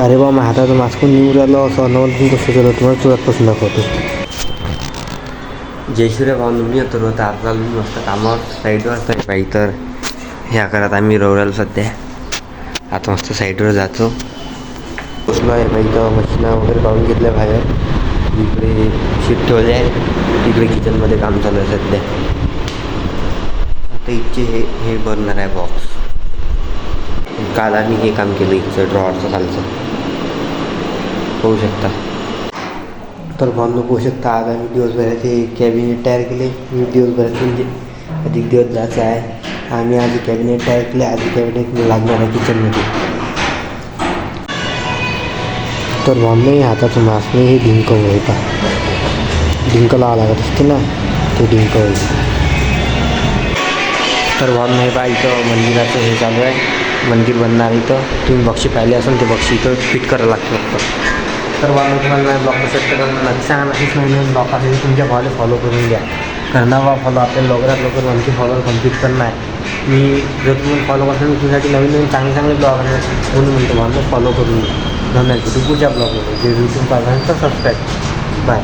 अरे बा माझ्या हातात मास्कून निघून राहिलो असं अनवल पण कसं केलं तुम्हाला चुरातपासून दाखवतो. जयश्री भाऊ मी येतो रोज आता मस्त कामावर साईडवर तर पाहिजे तर ह्या करत आम्ही रवरायला सध्या आता मस्त साईडवर जातो. बसलो आहे बाई तर मशीना वगैरे काढून घेतल्या बाहेर. इकडे शीट ठेवले आहे, तिकडे किचनमध्ये काम चालू आहे सध्या. आता इथचे हे बनणार आहे बॉक्स. काल आम्ही हे काम केलं इथचं ड्रॉवरचं खालचं पाहू शकता. तर बांधून पाहू शकता आज आम्ही दिवसभराचे कॅबिनेट तयार केले. दिवसभरात म्हणजे अधिक दिवस जायचं आहे. आम्ही आधी कॅबिनेट तयार केले, आधी कॅबिनेट लागणार आहे किचनमध्ये. तर बांधून हाताचं मास्कने हे डिंक होईल का डिंक लावा लागत असते ना, ते डिंक होईल. तर बांधून हे बा इथं मंदिराचं हे चालू आहे, मंदिर बनणार इथं. तुम्ही बक्षी पाहिले असेल ते बक्षी इथं फिट करायला लागतं फक्त. तर बांधून तुम्हाला ब्लॉग सेट करायला नक्की सांगा, नक्कीच नवीन ब्लॉग असेल तुमच्या भावाला फॉलो करून घ्या. करणार बा फॉलो आपल्याला लवकरात लवकर 100 फॉलोअर कंप्लीट करणं आहे. मी जर तुम्ही फॉलो करता मी तुमच्यासाठी नवीन नवीन चांगले ब्लॉग आणणार म्हणून म्हणतो मला फॉलो करून घ्या. धन्यवाद. पुढच्या ब्लॉगमध्ये जे यूट्यूब पाहिजे तर सबस्क्राईब. बाय.